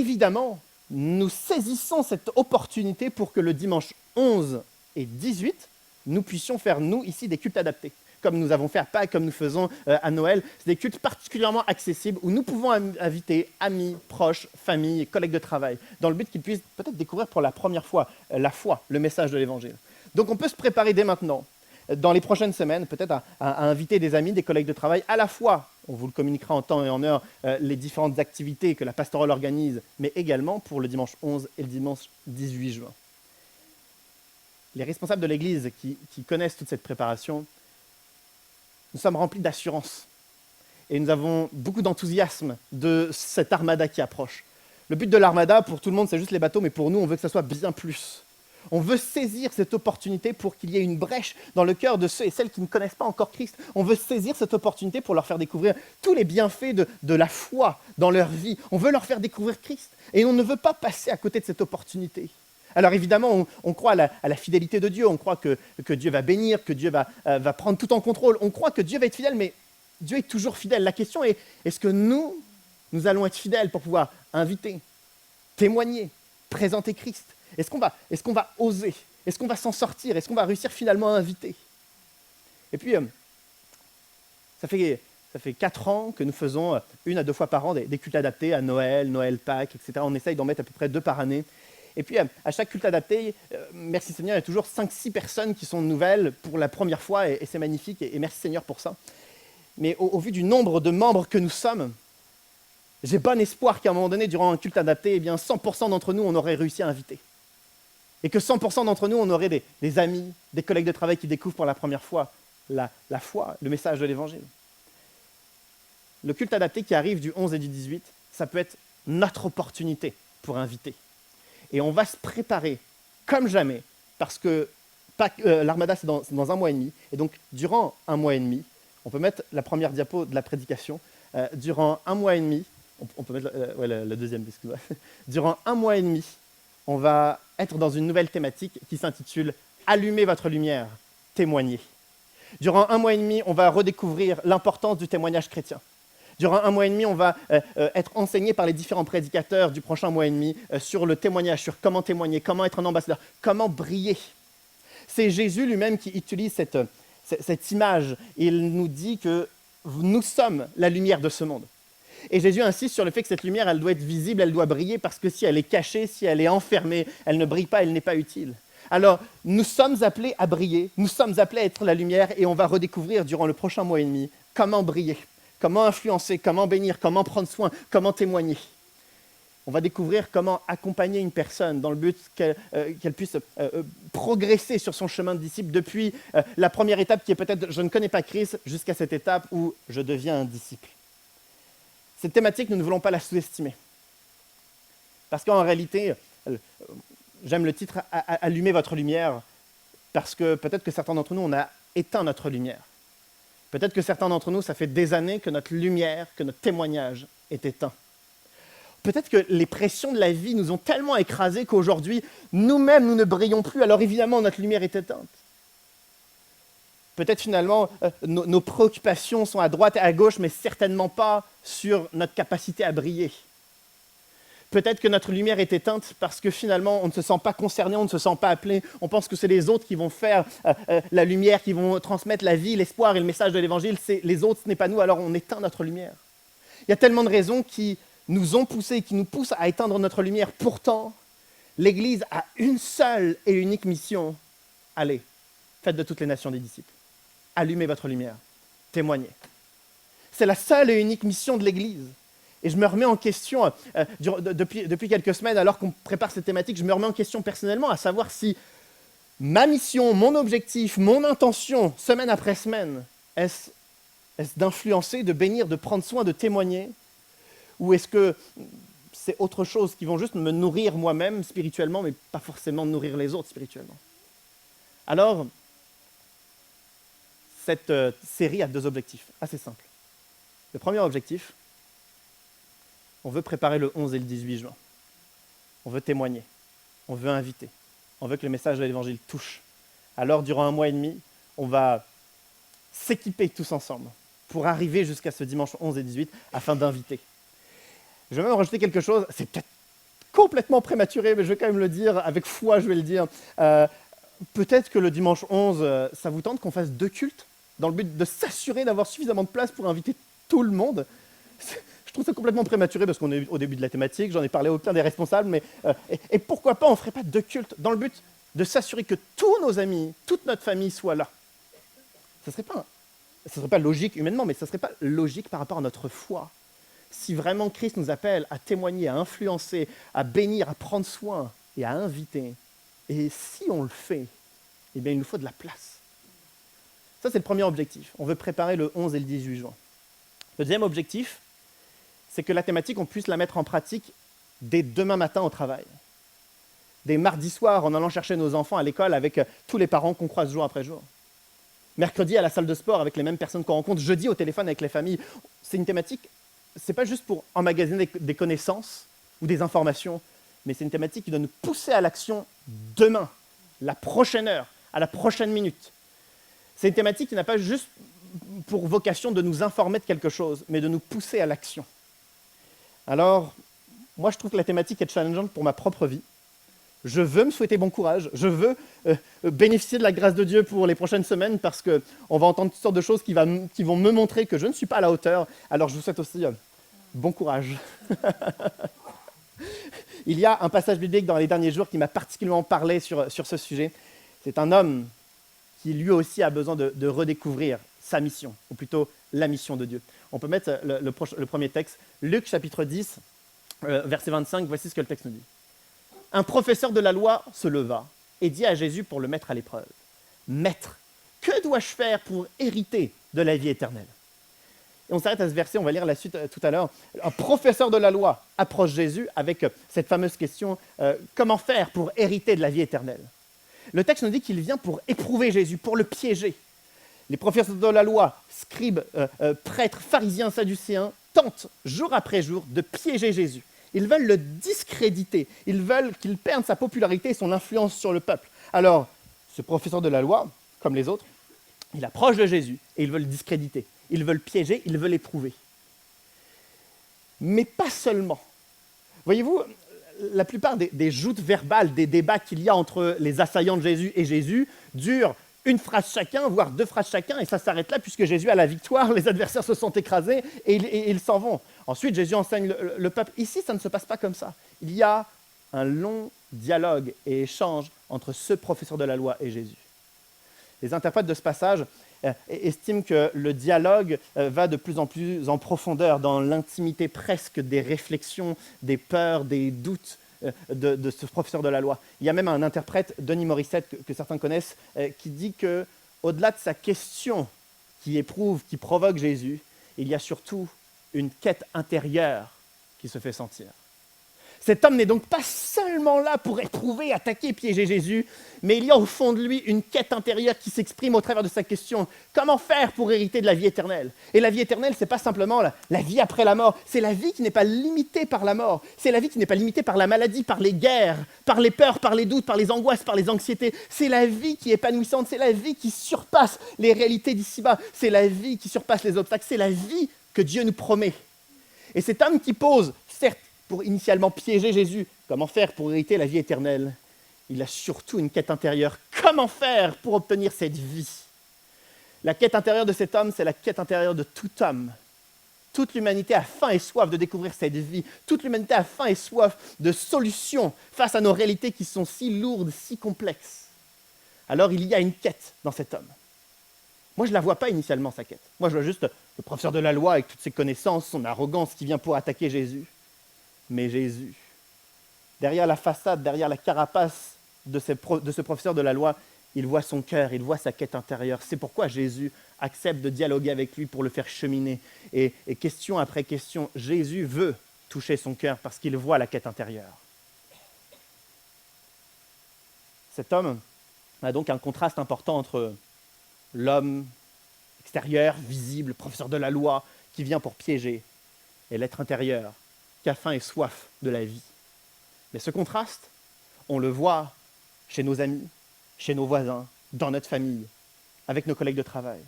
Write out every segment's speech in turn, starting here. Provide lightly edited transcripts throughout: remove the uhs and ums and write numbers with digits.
évidemment, nous saisissons cette opportunité pour que le dimanche 11 et 18, nous puissions faire, nous, ici, des cultes adaptés. Comme nous avons fait à Pâques, comme nous faisons à Noël. C'est des cultes particulièrement accessibles où nous pouvons inviter amis, proches, familles, collègues de travail, dans le but qu'ils puissent peut-être découvrir pour la première fois la foi, le message de l'Évangile. Donc on peut se préparer dès maintenant, dans les prochaines semaines, peut-être à inviter des amis, des collègues de travail, à la fois, on vous le communiquera en temps et en heure, les différentes activités que la pastorale organise, mais également pour le dimanche 11 et le dimanche 18 juin. Les responsables de l'Église qui connaissent toute cette préparation, nous sommes remplis d'assurance et nous avons beaucoup d'enthousiasme de cette armada qui approche. Le but de l'armada, pour tout le monde, c'est juste les bateaux, mais pour nous, on veut que ça soit bien plus. On veut saisir cette opportunité pour qu'il y ait une brèche dans le cœur de ceux et celles qui ne connaissent pas encore Christ. On veut saisir cette opportunité pour leur faire découvrir tous les bienfaits de la foi dans leur vie. On veut leur faire découvrir Christ et on ne veut pas passer à côté de cette opportunité. Alors évidemment, on croit à la fidélité de Dieu, on croit que Dieu va bénir, que Dieu va prendre tout en contrôle, on croit que Dieu va être fidèle, mais Dieu est toujours fidèle. La question est, est-ce que nous allons être fidèles pour pouvoir inviter, témoigner, présenter Christ? Est-ce qu'on va oser? Est-ce qu'on va s'en sortir? Est-ce qu'on va réussir finalement à inviter? Et puis, ça fait 4 ans que nous faisons 1 à 2 fois par an des cultes adaptés à Noël, Pâques, etc. On essaye d'en mettre à peu près 2 par année. Et puis, à chaque culte adapté, merci Seigneur, il y a toujours 5-6 personnes qui sont nouvelles pour la première fois, et c'est magnifique, et merci Seigneur pour ça. Mais au vu du nombre de membres que nous sommes, j'ai bon espoir qu'à un moment donné, durant un culte adapté, eh bien 100% d'entre nous, on aurait réussi à inviter. Et que 100% d'entre nous, on aurait des amis, des collègues de travail qui découvrent pour la première fois la foi, le message de l'Évangile. Le culte adapté qui arrive du 11 et du 18, ça peut être notre opportunité pour inviter. Et on va se préparer comme jamais, parce que l'Armada, c'est dans 1 mois et demi. Et donc, durant 1 mois et demi, on peut mettre la première diapo de la prédication. Durant 1 mois et demi, on peut mettre la deuxième, excuse-moi. Durant 1 mois et demi, on va être dans une nouvelle thématique qui s'intitule « Allumez votre lumière, témoignez ». Durant 1 mois et demi, on va redécouvrir l'importance du témoignage chrétien. Durant 1 mois et demi, on va être enseigné par les différents prédicateurs du prochain mois et demi sur le témoignage, sur comment témoigner, comment être un ambassadeur, comment briller. C'est Jésus lui-même qui utilise cette image. Il nous dit que nous sommes la lumière de ce monde. Et Jésus insiste sur le fait que cette lumière, elle doit être visible, elle doit briller, parce que si elle est cachée, si elle est enfermée, elle ne brille pas, elle n'est pas utile. Alors, nous sommes appelés à briller, nous sommes appelés à être la lumière, et on va redécouvrir durant le prochain mois et demi comment briller. Comment influencer, comment bénir, comment prendre soin, comment témoigner. On va découvrir comment accompagner une personne dans le but qu'elle puisse progresser sur son chemin de disciple depuis la première étape qui est peut-être « je ne connais pas Christ » jusqu'à cette étape où « je deviens un disciple ». Cette thématique, nous ne voulons pas la sous-estimer. Parce qu'en réalité, j'aime le titre « Allumez votre lumière » parce que peut-être que certains d'entre nous, on a éteint notre lumière. Peut-être que certains d'entre nous, ça fait des années que notre lumière, que notre témoignage est éteint. Peut-être que les pressions de la vie nous ont tellement écrasés qu'aujourd'hui, nous-mêmes, nous ne brillons plus, alors évidemment, notre lumière est éteinte. Peut-être finalement, nos préoccupations sont à droite et à gauche, mais certainement pas sur notre capacité à briller. Peut-être que notre lumière est éteinte parce que finalement, on ne se sent pas concerné, on ne se sent pas appelé. On pense que c'est les autres qui vont faire la lumière, qui vont transmettre la vie, l'espoir et le message de l'Évangile. C'est les autres, ce n'est pas nous, alors on éteint notre lumière. Il y a tellement de raisons qui nous ont poussés, qui nous poussent à éteindre notre lumière. Pourtant, l'Église a une seule et unique mission. Allez, faites de toutes les nations des disciples. Allumez votre lumière, témoignez. C'est la seule et unique mission de l'Église. Et je me remets en question, depuis quelques semaines, alors qu'on prépare cette thématique, je me remets en question personnellement à savoir si ma mission, mon objectif, mon intention, semaine après semaine, est-ce d'influencer, de bénir, de prendre soin, de témoigner? Ou est-ce que c'est autre chose qui vont juste me nourrir moi-même spirituellement, mais pas forcément nourrir les autres spirituellement? Alors, cette série a 2 objectifs assez simples. Le premier objectif, on veut préparer le 11 et le 18 juin. On veut témoigner, on veut inviter, on veut que le message de l'Évangile touche. Alors, durant 1 mois et demi, on va s'équiper tous ensemble pour arriver jusqu'à ce dimanche 11 et 18 afin d'inviter. Je vais même rajouter quelque chose, c'est peut-être complètement prématuré, mais je vais quand même le dire, avec foi je vais le dire. Peut-être que le dimanche 11, ça vous tente qu'on fasse 2 cultes, dans le but de s'assurer d'avoir suffisamment de place pour inviter tout le monde. Je trouve ça complètement prématuré parce qu'on est au début de la thématique, j'en ai parlé à aucun des responsables, mais et pourquoi pas on ne ferait pas 2 cultes, dans le but de s'assurer que tous nos amis, toute notre famille soient là. Ce ne serait pas logique humainement, mais ce ne serait pas logique par rapport à notre foi. Si vraiment Christ nous appelle à témoigner, à influencer, à bénir, à prendre soin et à inviter, et si on le fait, eh bien il nous faut de la place. Ça, c'est le premier objectif. On veut préparer le 11 et le 18 juin. Le deuxième objectif, c'est que la thématique, on puisse la mettre en pratique dès demain matin au travail. Dès mardi soir, en allant chercher nos enfants à l'école avec tous les parents qu'on croise jour après jour. Mercredi, à la salle de sport avec les mêmes personnes qu'on rencontre. Jeudi, au téléphone avec les familles. C'est une thématique, c'est pas juste pour emmagasiner des connaissances ou des informations, mais c'est une thématique qui doit nous pousser à l'action demain, la prochaine heure, à la prochaine minute. C'est une thématique qui n'a pas juste pour vocation de nous informer de quelque chose, mais de nous pousser à l'action. Alors, moi, je trouve que la thématique est challengeante pour ma propre vie. Je veux me souhaiter bon courage, je veux bénéficier de la grâce de Dieu pour les prochaines semaines parce qu'on va entendre toutes sortes de choses qui vont me montrer que je ne suis pas à la hauteur. Alors, je vous souhaite aussi bon courage. Il y a un passage biblique dans les derniers jours qui m'a particulièrement parlé sur ce sujet. C'est un homme qui lui aussi a besoin de redécouvrir sa mission, ou plutôt la mission de Dieu. On peut mettre le premier texte, Luc chapitre 10, verset 25, voici ce que le texte nous dit. Un professeur de la loi se leva et dit à Jésus pour le mettre à l'épreuve, « Maître, que dois-je faire pour hériter de la vie éternelle ?» Et on s'arrête à ce verset, on va lire la suite tout à l'heure. Un professeur de la loi approche Jésus avec cette fameuse question, comment faire pour hériter de la vie éternelle ? Le texte nous dit qu'il vient pour éprouver Jésus, pour le piéger. Les professeurs de la loi, scribes, prêtres, pharisiens, sadducéens, tentent jour après jour de piéger Jésus. Ils veulent le discréditer, ils veulent qu'il perde sa popularité et son influence sur le peuple. Alors, ce professeur de la loi, comme les autres, il approche de Jésus et il veut le discréditer. Ils veulent le piéger, ils veulent l'éprouver. Mais pas seulement. Voyez-vous, la plupart des joutes verbales, des débats qu'il y a entre les assaillants de Jésus et Jésus durent une phrase chacun, voire 2 phrases chacun, et ça s'arrête là puisque Jésus a la victoire, les adversaires se sont écrasés et ils s'en vont. Ensuite, Jésus enseigne le peuple. Ici, ça ne se passe pas comme ça. Il y a un long dialogue et échange entre ce professeur de la loi et Jésus. Les interprètes de ce passage estiment que le dialogue va de plus en plus en profondeur dans l'intimité presque des réflexions, des peurs, des doutes de ce professeur de la loi. Il y a même un interprète, Denis Morissette, que certains connaissent, qui dit qu'au-delà de sa question qui éprouve, qui provoque Jésus, il y a surtout une quête intérieure qui se fait sentir. Cet homme n'est donc pas seulement là pour éprouver, attaquer, piéger Jésus, mais il y a au fond de lui une quête intérieure qui s'exprime au travers de sa question. Comment faire pour hériter de la vie éternelle ? Et la vie éternelle, ce n'est pas simplement la vie après la mort, c'est la vie qui n'est pas limitée par la mort, c'est la vie qui n'est pas limitée par la maladie, par les guerres, par les peurs, par les doutes, par les angoisses, par les anxiétés. C'est la vie qui est épanouissante, c'est la vie qui surpasse les réalités d'ici-bas, c'est la vie qui surpasse les obstacles, c'est la vie que Dieu nous promet. Et cet homme qui pose, certes, pour initialement piéger Jésus, comment faire pour hériter la vie éternelle, il a surtout une quête intérieure. Comment faire pour obtenir cette vie ? La quête intérieure de cet homme, c'est la quête intérieure de tout homme. Toute l'humanité a faim et soif de découvrir cette vie. Toute l'humanité a faim et soif de solutions face à nos réalités qui sont si lourdes, si complexes. Alors il y a une quête dans cet homme. Moi, je ne la vois pas initialement, sa quête. Moi, je vois juste le professeur de la loi avec toutes ses connaissances, son arrogance qui vient pour attaquer Jésus. Mais Jésus, derrière la façade, derrière la carapace de ce professeur de la loi, il voit son cœur, il voit sa quête intérieure. C'est pourquoi Jésus accepte de dialoguer avec lui pour le faire cheminer. Et question après question, Jésus veut toucher son cœur parce qu'il voit la quête intérieure. Cet homme a donc un contraste important entre l'homme extérieur, visible, professeur de la loi, qui vient pour piéger, et l'être intérieur, qui a faim et soif de la vie. Mais ce contraste, on le voit chez nos amis, chez nos voisins, dans notre famille, avec nos collègues de travail.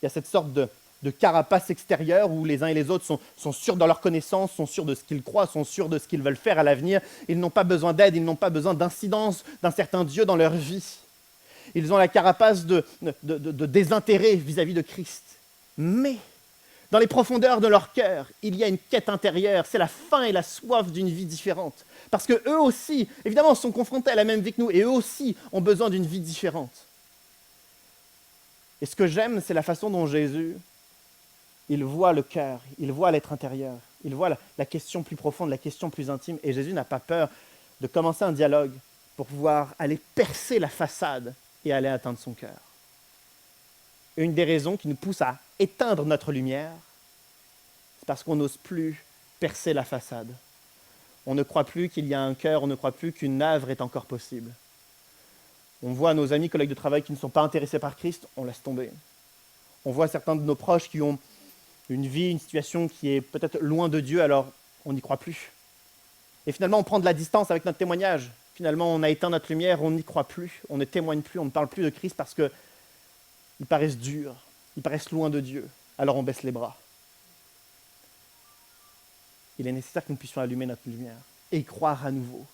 Il y a cette sorte de de carapace extérieure où les uns et les autres sont sûrs de leur connaissance, sont sûrs de ce qu'ils croient, sont sûrs de ce qu'ils veulent faire à l'avenir. Ils n'ont pas besoin d'aide, ils n'ont pas besoin d'incidence d'un certain Dieu dans leur vie. Ils ont la carapace de désintérêt vis-à-vis de Christ. Mais dans les profondeurs de leur cœur, il y a une quête intérieure, c'est la faim et la soif d'une vie différente. Parce qu'eux aussi, évidemment, sont confrontés à la même vie que nous, et eux aussi ont besoin d'une vie différente. Et ce que j'aime, c'est la façon dont Jésus, il voit le cœur, il voit l'être intérieur, il voit la question plus profonde, la question plus intime, et Jésus n'a pas peur de commencer un dialogue pour pouvoir aller percer la façade et aller atteindre son cœur. Une des raisons qui nous pousse à éteindre notre lumière, c'est parce qu'on n'ose plus percer la façade. On ne croit plus qu'il y a un cœur, on ne croit plus qu'une œuvre est encore possible. On voit nos amis, collègues de travail qui ne sont pas intéressés par Christ, on laisse tomber. On voit certains de nos proches qui ont une vie, une situation qui est peut-être loin de Dieu, alors on n'y croit plus. Et finalement, on prend de la distance avec notre témoignage. Finalement, on a éteint notre lumière, on n'y croit plus, on ne témoigne plus, on ne parle plus de Christ parce qu'ils paraissent durs, ils paraissent loin de Dieu. Alors on baisse les bras. Il est nécessaire que nous puissions allumer notre lumière et y croire à nouveau.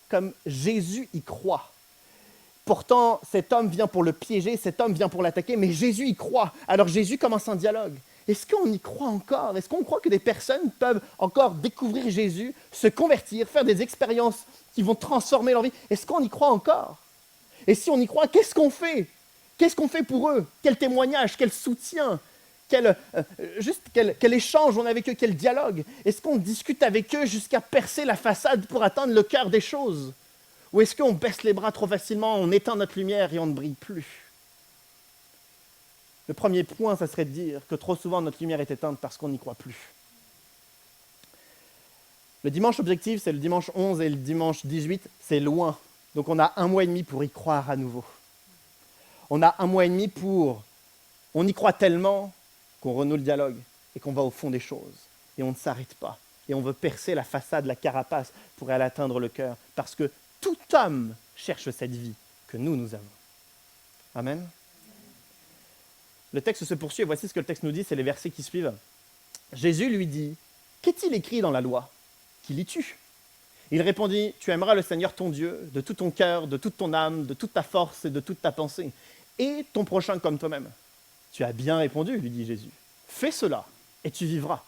Comme Jésus y croit. Pourtant, cet homme vient pour le piéger, cet homme vient pour l'attaquer, mais Jésus y croit. Alors Jésus commence un dialogue. Est-ce qu'on y croit encore? Est-ce qu'on croit que des personnes peuvent encore découvrir Jésus, se convertir, faire des expériences qui vont transformer leur vie? Est-ce qu'on y croit encore? Et si on y croit, qu'est-ce qu'on fait? Qu'est-ce qu'on fait pour eux? Quel témoignage, quel soutien, quel échange on a avec eux, quel dialogue? Est-ce qu'on discute avec eux jusqu'à percer la façade pour atteindre le cœur des choses? Ou est-ce qu'on baisse les bras trop facilement, on éteint notre lumière et on ne brille plus? Le premier point, ça serait de dire que trop souvent notre lumière est éteinte parce qu'on n'y croit plus. Le dimanche objectif, c'est le dimanche 11 et le dimanche 18, c'est loin. Donc on a 1 mois et demi pour y croire à nouveau. On a 1 mois et demi pour... On y croit tellement qu'on renoue le dialogue et qu'on va au fond des choses. Et on ne s'arrête pas. Et on veut percer la façade, la carapace pour aller atteindre le cœur. Parce que tout homme cherche cette vie que nous avons. Amen. Le texte se poursuit et voici ce que le texte nous dit, c'est les versets qui suivent. Jésus lui dit, « Qu'est-il écrit dans la loi? Qui lis-tu » Il répondit, « Tu aimeras le Seigneur ton Dieu de tout ton cœur, de toute ton âme, de toute ta force et de toute ta pensée, et ton prochain comme toi-même. » Tu as bien répondu, lui dit Jésus. « Fais cela et tu vivras. »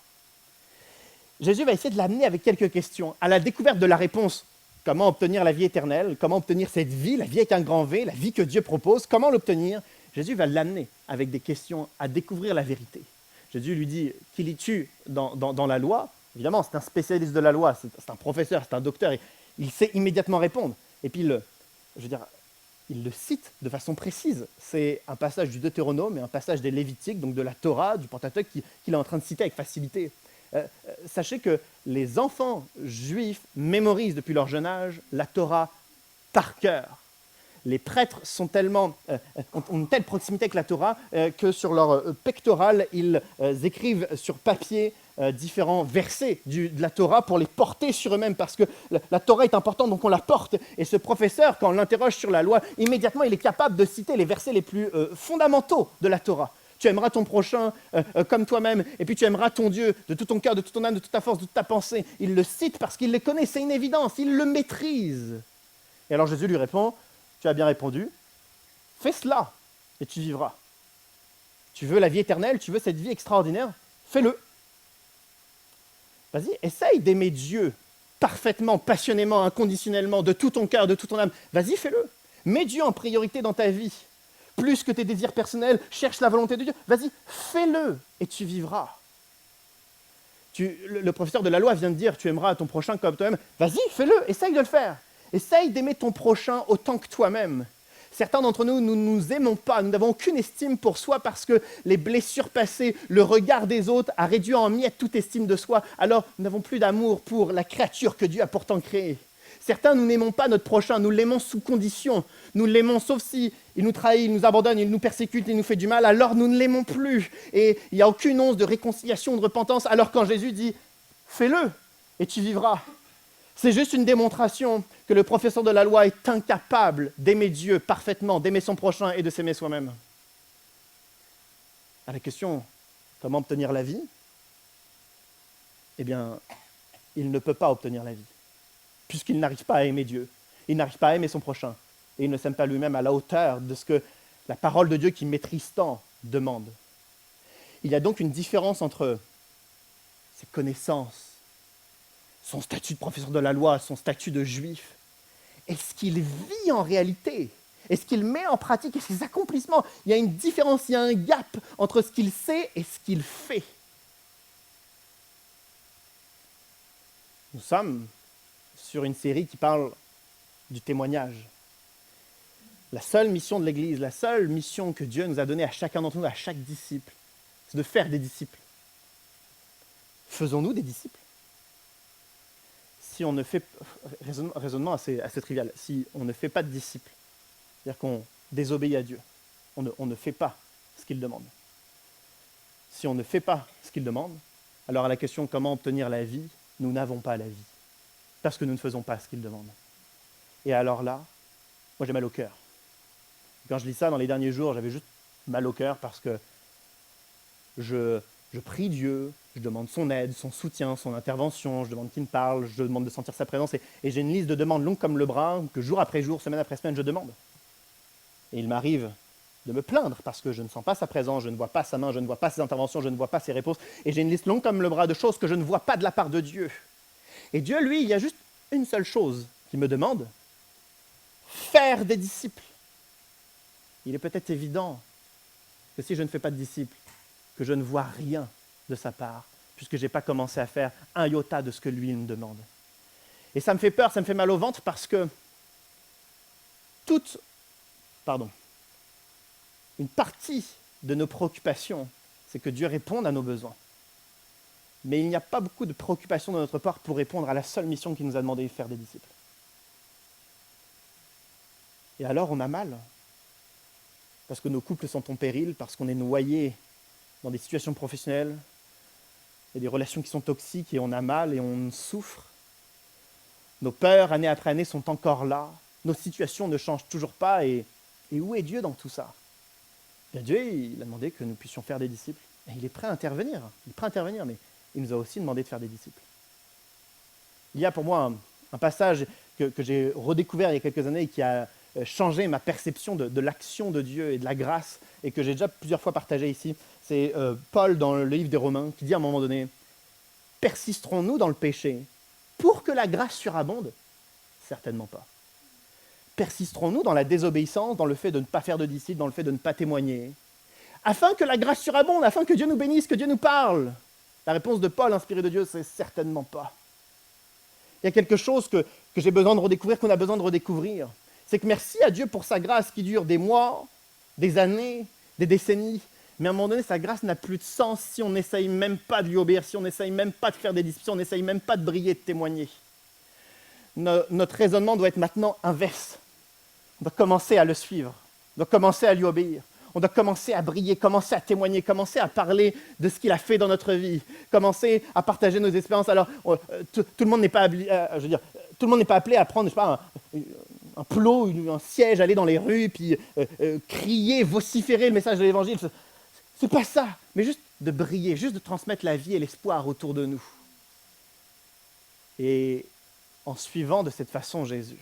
Jésus va essayer de l'amener avec quelques questions, à la découverte de la réponse. Comment obtenir la vie éternelle? Comment obtenir cette vie, la vie avec un grand V, la vie que Dieu propose? Comment l'obtenir? Jésus va l'amener avec des questions à découvrir la vérité. Jésus lui dit, qui lis-tu dans la loi? Évidemment, c'est un spécialiste de la loi, c'est un professeur, c'est un docteur, et il sait immédiatement répondre. Et puis, il le cite de façon précise. C'est un passage du Deutéronome et un passage des Lévitiques, donc de la Torah, du Pentateuque, qu'il est en train de citer avec facilité. Sachez que les enfants juifs mémorisent depuis leur jeune âge la Torah par cœur. Les prêtres ont une telle proximité avec la Torah que sur leur pectoral, ils écrivent sur papier différents versets de la Torah pour les porter sur eux-mêmes parce que la Torah est importante, donc on la porte. Et ce professeur, quand on l'interroge sur la loi, immédiatement, il est capable de citer les versets les plus fondamentaux de la Torah. Tu aimeras ton prochain comme toi-même, et puis tu aimeras ton Dieu de tout ton cœur, de toute ton âme, de toute ta force, de toute ta pensée. Il le cite parce qu'il les connaît, c'est une évidence, il le maîtrise. Et alors Jésus lui répond, tu as bien répondu, fais cela et tu vivras. Tu veux la vie éternelle, tu veux cette vie extraordinaire, fais-le. Vas-y, essaye d'aimer Dieu parfaitement, passionnément, inconditionnellement, de tout ton cœur, de toute ton âme. Vas-y, fais-le. Mets Dieu en priorité dans ta vie. Plus que tes désirs personnels, cherche la volonté de Dieu. Vas-y, fais-le et tu vivras. Le professeur de la loi vient de dire, tu aimeras ton prochain comme toi-même. Vas-y, fais-le, essaye de le faire. Essaye d'aimer ton prochain autant que toi-même. Certains d'entre nous, nous ne nous aimons pas, nous n'avons aucune estime pour soi parce que les blessures passées, le regard des autres a réduit en miettes toute estime de soi. Alors, nous n'avons plus d'amour pour la créature que Dieu a pourtant créée. Certains, nous n'aimons pas notre prochain, nous l'aimons sous condition. Nous l'aimons sauf si il nous trahit, il nous abandonne, il nous persécute, il nous fait du mal, alors nous ne l'aimons plus. Et il n'y a aucune once de réconciliation, de repentance, alors quand Jésus dit « fais-le et tu vivras ». C'est juste une démonstration que le professeur de la loi est incapable d'aimer Dieu parfaitement, d'aimer son prochain et de s'aimer soi-même. À la question, Comment obtenir la vie? Eh bien, il ne peut pas obtenir la vie, puisqu'il n'arrive pas à aimer Dieu. Il n'arrive pas à aimer son prochain. Et il ne s'aime pas lui-même à la hauteur de ce que la parole de Dieu qui maîtrise tant demande. Il y a donc une différence entre ses connaissances, son statut de professeur de la loi, son statut de juif, et ce qu'il vit en réalité, et ce qu'il met en pratique, et ses accomplissements. Il y a une différence, il y a un gap entre ce qu'il sait et ce qu'il fait. Nous sommes sur une série qui parle du témoignage. La seule mission de l'Église, la seule mission que Dieu nous a donnée à chacun d'entre nous, à chaque disciple, c'est de faire des disciples. Faisons-nous des disciples? Si on ne fait raisonnement assez trivial, si on ne fait pas de disciples, c'est-à-dire qu'on désobéit à Dieu, on ne fait pas ce qu'il demande. Si on ne fait pas ce qu'il demande, alors à la question comment obtenir la vie, nous n'avons pas la vie, parce que nous ne faisons pas ce qu'il demande. Et alors là, moi j'ai mal au cœur. Quand je lis ça dans les derniers jours, j'avais juste mal au cœur parce que je prie Dieu, je demande son aide, son soutien, son intervention, je demande qu'il me parle, je demande de sentir sa présence, et j'ai une liste de demandes longues comme le bras, que jour après jour, semaine après semaine, je demande. Et il m'arrive de me plaindre parce que je ne sens pas sa présence, je ne vois pas sa main, je ne vois pas ses interventions, je ne vois pas ses réponses, et j'ai une liste longue comme le bras de choses que je ne vois pas de la part de Dieu. Et Dieu, lui, il y a juste une seule chose qu'il me demande, faire des disciples. Il est peut-être évident que si je ne fais pas de disciples, que je ne vois rien de sa part, puisque je n'ai pas commencé à faire un iota de ce que lui me demande. Et ça me fait peur, ça me fait mal au ventre, parce que une partie de nos préoccupations, c'est que Dieu réponde à nos besoins. Mais il n'y a pas beaucoup de préoccupations de notre part pour répondre à la seule mission qu'il nous a demandé de faire des disciples. Et alors on a mal, parce que nos couples sont en péril, parce qu'on est noyé dans des situations professionnelles, et des relations qui sont toxiques, et on a mal et on souffre. Nos peurs, année après année, sont encore là. Nos situations ne changent toujours pas. Et où est Dieu dans tout ça? Bien, Dieu, il a demandé que nous puissions faire des disciples. Et il est prêt à intervenir. Il est prêt à intervenir, mais il nous a aussi demandé de faire des disciples. Il y a pour moi un passage que j'ai redécouvert il y a quelques années et qui a changé ma perception de l'action de Dieu et de la grâce, et que j'ai déjà plusieurs fois partagé ici. C'est Paul dans le livre des Romains qui dit à un moment donné, « Persisterons-nous dans le péché pour que la grâce surabonde? Certainement pas. Persisterons-nous dans la désobéissance, dans le fait de ne pas faire de disciples, dans le fait de ne pas témoigner, afin que la grâce surabonde, afin que Dieu nous bénisse, que Dieu nous parle? » La réponse de Paul, inspirée de Dieu, c'est certainement pas. Il y a quelque chose que j'ai besoin de redécouvrir, qu'on a besoin de redécouvrir. C'est que merci à Dieu pour sa grâce qui dure des mois, des années, des décennies. Mais à un moment donné, sa grâce n'a plus de sens si on n'essaye même pas de lui obéir, si on n'essaye même pas de faire des disciples, si on n'essaye même pas de briller, de témoigner. Notre raisonnement doit être maintenant inverse. On doit commencer à le suivre, on doit commencer à lui obéir. On doit commencer à briller, commencer à témoigner, commencer à parler de ce qu'il a fait dans notre vie, commencer à partager nos expériences. Alors, tout le monde n'est pas appelé à prendre, je sais pas, un plot, un siège, aller dans les rues, puis crier, vociférer le message de l'Évangile. C'est pas ça, mais juste de briller, juste de transmettre la vie et l'espoir autour de nous. Et en suivant de cette façon Jésus,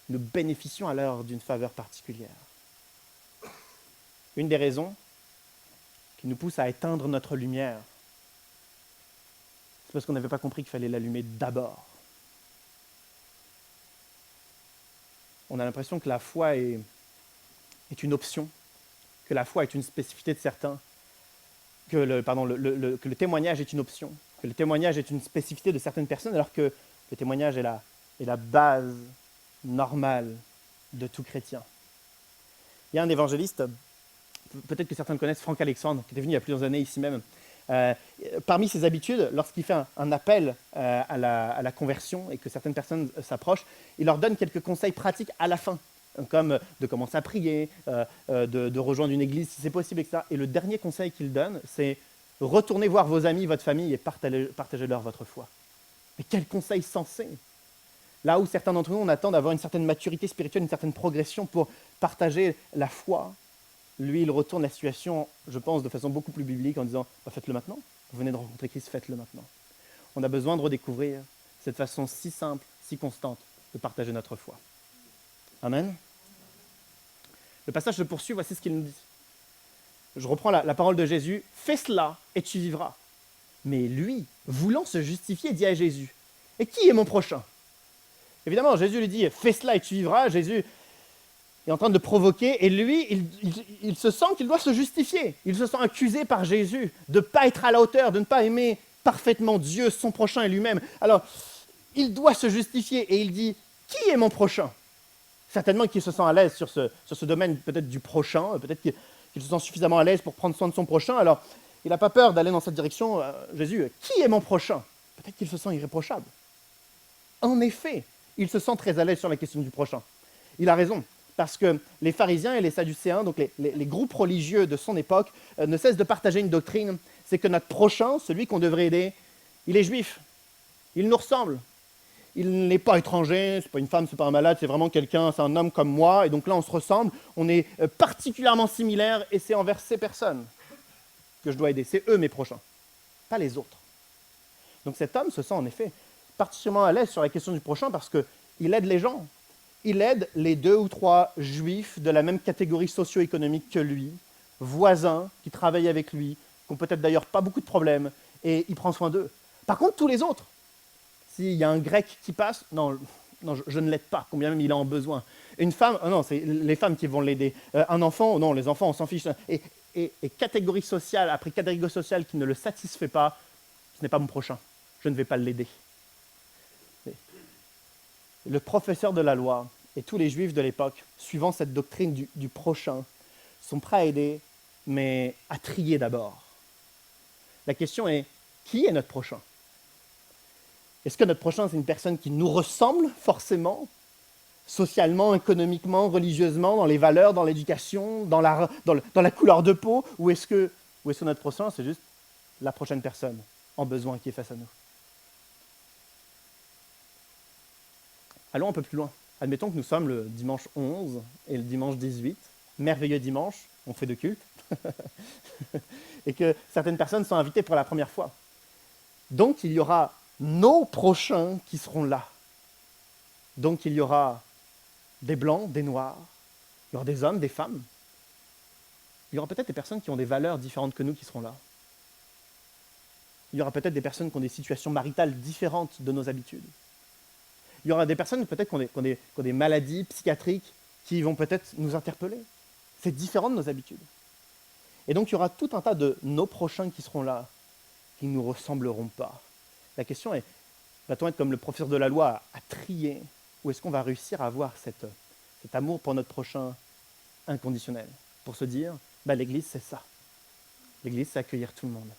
nous bénéficions alors d'une faveur particulière. Une des raisons qui nous pousse à éteindre notre lumière, c'est parce qu'on n'avait pas compris qu'il fallait l'allumer d'abord. On a l'impression que la foi est une option, que la foi est une spécificité de certains, que le témoignage est une option, que le témoignage est une spécificité de certaines personnes, alors que le témoignage est la base normale de tout chrétien. Il y a un évangéliste, peut-être que certains le connaissent, Franck Alexandre, qui était venu il y a plusieurs années ici même. Parmi ses habitudes, lorsqu'il fait un appel à la conversion et que certaines personnes s'approchent, il leur donne quelques conseils pratiques à la fin, comme de commencer à prier, de rejoindre une église si c'est possible, etc. Et le dernier conseil qu'il donne, c'est « Retournez voir vos amis, votre famille et partagez-leur votre foi ». Mais quel conseil sensé! Là où certains d'entre nous, on attend d'avoir une certaine maturité spirituelle, une certaine progression pour partager la foi, lui, il retourne la situation, je pense, de façon beaucoup plus biblique en disant bah, faites-le maintenant. Vous venez de rencontrer Christ, faites-le maintenant. On a besoin de redécouvrir cette façon si simple, si constante de partager notre foi. Amen. Le passage se poursuit, voici ce qu'il nous dit. Je reprends la parole de Jésus. Fais cela et tu vivras. Mais lui, voulant se justifier, dit à Jésus, et qui est mon prochain? Évidemment, Jésus lui dit, fais cela et tu vivras. Jésus est en train de provoquer, et lui, il se sent qu'il doit se justifier. Il se sent accusé par Jésus de ne pas être à la hauteur, de ne pas aimer parfaitement Dieu, son prochain et lui-même. Alors, il doit se justifier, et il dit, qui est mon prochain? Certainement qu'il se sent à l'aise sur ce domaine peut-être du prochain, peut-être qu'il se sent suffisamment à l'aise pour prendre soin de son prochain. Alors, il n'a pas peur d'aller dans cette direction. Jésus, qui est mon prochain? Peut-être qu'il se sent irréprochable. En effet, il se sent très à l'aise sur la question du prochain. Il a raison, parce que les pharisiens et les sadducéens, donc les groupes religieux de son époque, ne cessent de partager une doctrine, c'est que notre prochain, celui qu'on devrait aider, il est juif, il nous ressemble. Il n'est pas étranger, c'est pas une femme, c'est pas un malade, c'est vraiment quelqu'un, c'est un homme comme moi, et donc là on se ressemble, on est particulièrement similaires, et c'est envers ces personnes que je dois aider, c'est eux mes prochains, pas les autres. Donc cet homme se sent en effet particulièrement à l'aise sur la question du prochain parce qu'il aide les gens, il aide les 2 ou 3 juifs de la même catégorie socio-économique que lui, voisins qui travaillent avec lui, qui n'ont peut-être d'ailleurs pas beaucoup de problèmes, et il prend soin d'eux. Par contre, tous les autres, s'il y a un grec qui passe, non, je ne l'aide pas, combien même il a en besoin. Une femme, non, c'est les femmes qui vont l'aider. Un enfant, non, les enfants, on s'en fiche. Et catégorie sociale après catégorie sociale qui ne le satisfait pas, ce n'est pas mon prochain, je ne vais pas l'aider. Le professeur de la loi et tous les juifs de l'époque, suivant cette doctrine du prochain, sont prêts à aider, mais à trier d'abord. La question est, qui est notre prochain? Est-ce que notre prochain, c'est une personne qui nous ressemble forcément, socialement, économiquement, religieusement, dans les valeurs, dans l'éducation, dans la couleur de peau, ou est-ce que notre prochain, c'est juste la prochaine personne en besoin qui est face à nous? Allons un peu plus loin. Admettons que nous sommes le dimanche 11 et le dimanche 18, merveilleux dimanche, on fait de culte, et que certaines personnes sont invitées pour la première fois. Donc il y aura nos prochains qui seront là. Donc il y aura des blancs, des noirs, il y aura des hommes, des femmes. Il y aura peut-être des personnes qui ont des valeurs différentes que nous qui seront là. Il y aura peut-être des personnes qui ont des situations maritales différentes de nos habitudes. Il y aura des personnes peut-être qui ont des maladies psychiatriques qui vont peut-être nous interpeller. C'est différent de nos habitudes. Et donc il y aura tout un tas de nos prochains qui seront là, qui ne nous ressembleront pas. La question est, va-t-on être comme le professeur de la loi à trier, ou est-ce qu'on va réussir à avoir cet amour pour notre prochain inconditionnel, pour se dire, l'Église c'est ça. L'Église c'est accueillir tout le monde.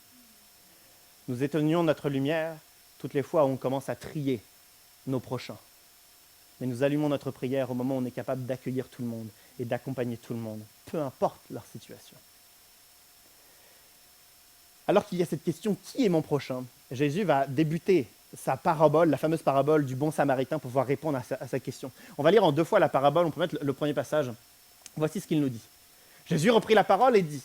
Nous éteignons notre lumière toutes les fois où on commence à trier nos prochains. Mais nous allumons notre prière au moment où on est capable d'accueillir tout le monde et d'accompagner tout le monde, peu importe leur situation. Alors qu'il y a cette question, qui est mon prochain? Jésus va débuter sa parabole, la fameuse parabole du bon samaritain pour pouvoir répondre à sa question. On va lire en 2 fois la parabole, on peut mettre le premier passage. Voici ce qu'il nous dit. Jésus reprit la parole et dit,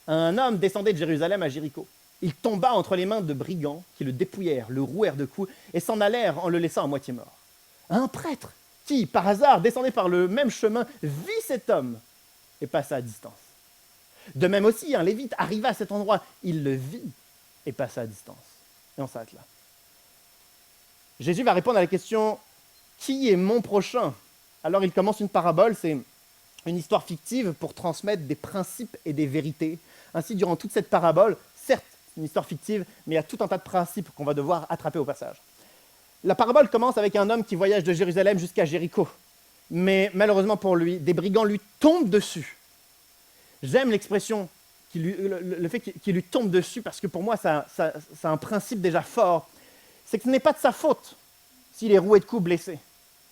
un homme descendait de Jérusalem à Jéricho. Il tomba entre les mains de brigands qui le dépouillèrent, le rouèrent de coups et s'en allèrent en le laissant à moitié mort. Un prêtre qui, par hasard, descendait par le même chemin, vit cet homme et passa à distance. De même aussi, un lévite arriva à cet endroit, il le vit et passa à distance. Et on s'arrête là. Jésus va répondre à la question « Qui est mon prochain ?» Alors il commence une parabole, c'est une histoire fictive pour transmettre des principes et des vérités. Ainsi, durant toute cette parabole, certes, une histoire fictive, mais il y a tout un tas de principes qu'on va devoir attraper au passage. La parabole commence avec un homme qui voyage de Jérusalem jusqu'à Jéricho. Mais malheureusement pour lui, des brigands lui tombent dessus. J'aime l'expression, le fait qu'il lui tombe dessus, parce que pour moi, ça a un principe déjà fort. C'est que ce n'est pas de sa faute s'il est roué de coups, blessé.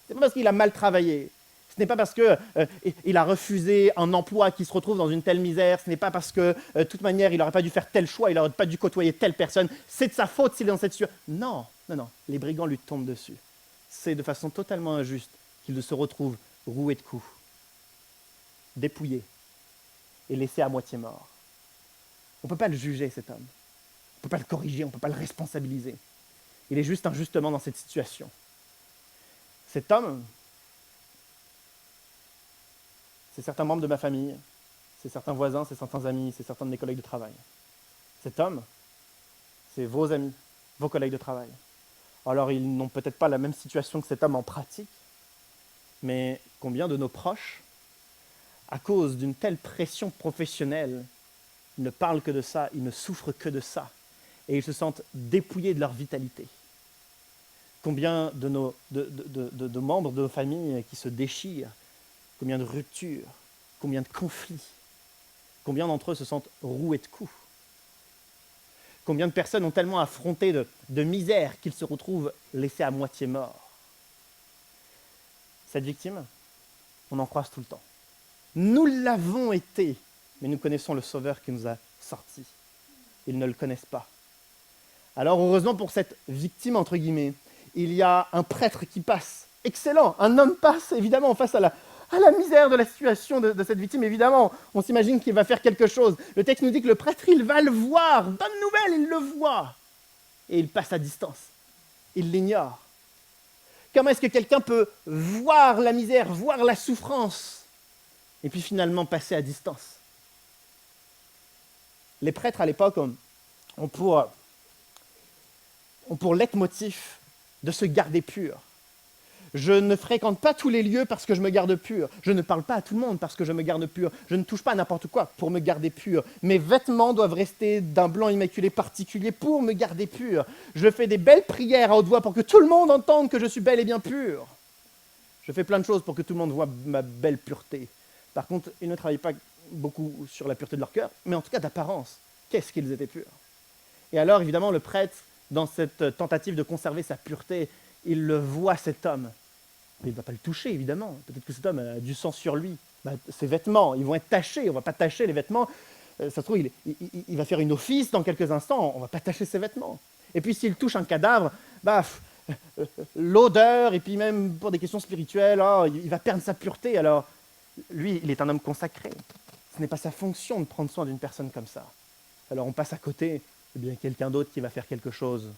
Ce n'est pas parce qu'il a mal travaillé. Ce n'est pas parce qu'il a refusé un emploi qui se retrouve dans une telle misère. Ce n'est pas parce que, de toute manière, il n'aurait pas dû faire tel choix, il n'aurait pas dû côtoyer telle personne. C'est de sa faute s'il est dans cette situation. Non. Les brigands lui tombent dessus. C'est de façon totalement injuste qu'il se retrouve roué de coups, dépouillé. est laissé à moitié mort. On ne peut pas le juger, cet homme. On ne peut pas le corriger, on ne peut pas le responsabiliser. Il est juste injustement dans cette situation. Cet homme, c'est certains membres de ma famille, c'est certains voisins, c'est certains amis, c'est certains de mes collègues de travail. Cet homme, c'est vos amis, vos collègues de travail. Alors, ils n'ont peut-être pas la même situation que cet homme en pratique, mais combien de nos proches, à cause d'une telle pression professionnelle, ils ne parlent que de ça, ils ne souffrent que de ça, et ils se sentent dépouillés de leur vitalité. Combien de membres de nos familles qui se déchirent, combien de ruptures, combien de conflits, combien d'entre eux se sentent roués de coups. Combien de personnes ont tellement affronté de misère qu'ils se retrouvent laissés à moitié morts. Cette victime, on en croise tout le temps. Nous l'avons été, mais nous connaissons le Sauveur qui nous a sortis. Ils ne le connaissent pas. Alors heureusement pour cette victime, entre guillemets, il y a un prêtre qui passe. Excellent, un homme passe évidemment face à la misère de la situation de cette victime, évidemment. On s'imagine qu'il va faire quelque chose. Le texte nous dit que le prêtre, il va le voir. Bonne nouvelle, il le voit. Et il passe à distance. Il l'ignore. Comment est-ce que quelqu'un peut voir la misère, voir la souffrance, et puis finalement passer à distance? Les prêtres à l'époque ont pour leitmotiv de se garder pur. Je ne fréquente pas tous les lieux parce que je me garde pur. Je ne parle pas à tout le monde parce que je me garde pur. Je ne touche pas à n'importe quoi pour me garder pur. Mes vêtements doivent rester d'un blanc immaculé particulier pour me garder pur. Je fais des belles prières à haute voix pour que tout le monde entende que je suis bel et bien pur. Je fais plein de choses pour que tout le monde voit ma belle pureté. Par contre, ils ne travaillent pas beaucoup sur la pureté de leur cœur, mais en tout cas d'apparence. Qu'est-ce qu'ils étaient purs? Et alors, évidemment, le prêtre, dans cette tentative de conserver sa pureté, il le voit, cet homme. Mais il ne va pas le toucher, évidemment. Peut-être que cet homme a du sang sur lui. Ses vêtements, ils vont être tachés. On ne va pas tacher les vêtements. Ça se trouve, il va faire une office dans quelques instants. On ne va pas tacher ses vêtements. Et puis, s'il touche un cadavre, l'odeur, et puis même pour des questions spirituelles, il va perdre sa pureté. Alors, lui, il est un homme consacré. Ce n'est pas sa fonction de prendre soin d'une personne comme ça. Alors, on passe à côté, eh bien, quelqu'un d'autre qui va faire quelque chose.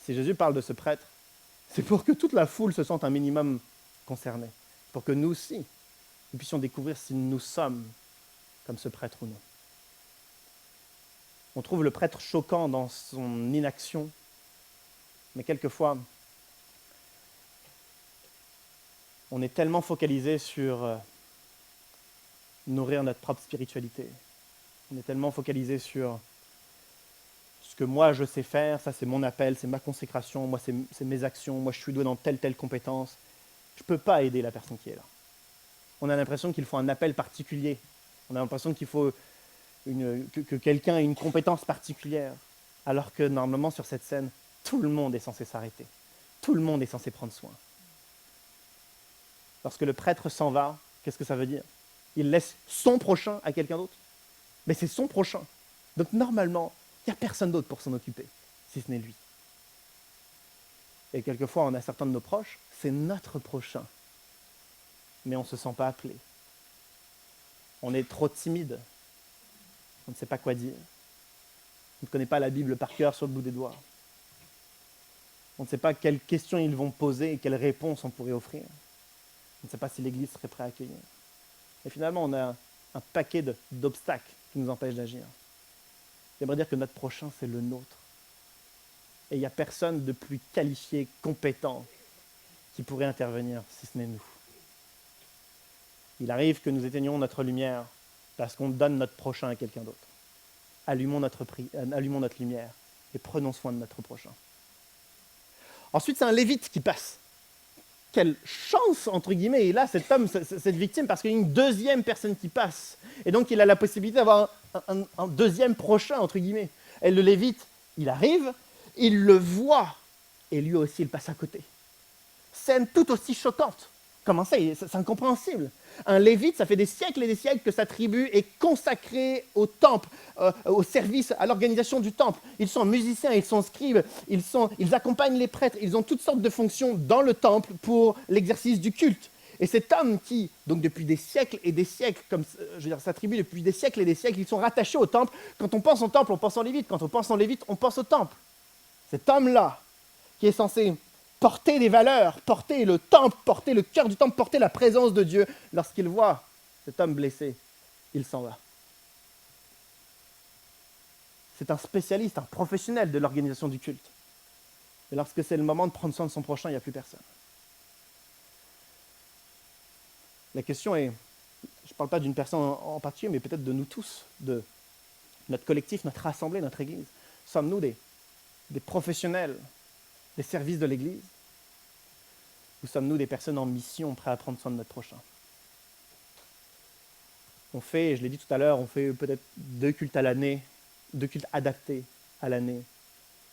Si Jésus parle de ce prêtre, c'est pour que toute la foule se sente un minimum concernée, pour que nous aussi, nous puissions découvrir si nous sommes comme ce prêtre ou non. On trouve le prêtre choquant dans son inaction, mais quelquefois, on est tellement focalisé sur nourrir notre propre spiritualité. On est tellement focalisé sur ce que moi je sais faire, ça c'est mon appel, c'est ma consécration, moi c'est mes actions, moi je suis doué dans telle compétence. Je ne peux pas aider la personne qui est là. On a l'impression qu'il faut un appel particulier. On a l'impression qu'il faut que quelqu'un ait une compétence particulière. Alors que normalement sur cette scène, tout le monde est censé s'arrêter. Tout le monde est censé prendre soin. Lorsque le prêtre s'en va, qu'est-ce que ça veut dire? Il laisse son prochain à quelqu'un d'autre. Mais c'est son prochain. Donc normalement, il n'y a personne d'autre pour s'en occuper, si ce n'est lui. Et quelquefois, on a certains de nos proches, c'est notre prochain. Mais on ne se sent pas appelé. On est trop timide. On ne sait pas quoi dire. On ne connaît pas la Bible par cœur sur le bout des doigts. On ne sait pas quelles questions ils vont poser et quelles réponses on pourrait offrir. On ne sait pas si l'Église serait prête à accueillir. Et finalement, on a un paquet d'obstacles qui nous empêchent d'agir. J'aimerais dire que notre prochain, c'est le nôtre. Et il n'y a personne de plus qualifié, compétent, qui pourrait intervenir, si ce n'est nous. Il arrive que nous éteignions notre lumière parce qu'on donne notre prochain à quelqu'un d'autre. Allumons notre lumière et prenons soin de notre prochain. Ensuite, c'est un lévite qui passe. Quelle chance, entre guillemets, et là, cet homme, cette victime, parce qu'il y a une deuxième personne qui passe. Et donc, il a la possibilité d'avoir un deuxième prochain, entre guillemets. Et le lévite, il arrive, il le voit, et lui aussi, il passe à côté. Scène tout aussi choquante. Comment ça? C'est incompréhensible. Un lévite, ça fait des siècles et des siècles que sa tribu est consacrée au temple, au service, à l'organisation du temple. Ils sont musiciens, ils sont scribes, ils accompagnent les prêtres, ils ont toutes sortes de fonctions dans le temple pour l'exercice du culte. Et cet homme qui, donc depuis des siècles et des siècles, comme je veux dire, sa tribu depuis des siècles et des siècles, ils sont rattachés au temple. Quand on pense au temple, on pense en Lévite. Quand on pense en Lévite, on pense au temple. Cet homme-là, qui est censé porter des valeurs, porter le temple, porter le cœur du temple, porter la présence de Dieu, lorsqu'il voit cet homme blessé, il s'en va. C'est un spécialiste, un professionnel de l'organisation du culte. Et lorsque c'est le moment de prendre soin de son prochain, il n'y a plus personne. La question est, je ne parle pas d'une personne en particulier, mais peut-être de nous tous, de notre collectif, notre assemblée, notre Église. Sommes-nous des professionnels des services de l'Église? Ou sommes-nous des personnes en mission prêtes à prendre soin de notre prochain? On fait, je l'ai dit tout à l'heure, on fait peut-être 2 cultes à l'année, 2 cultes adaptés à l'année.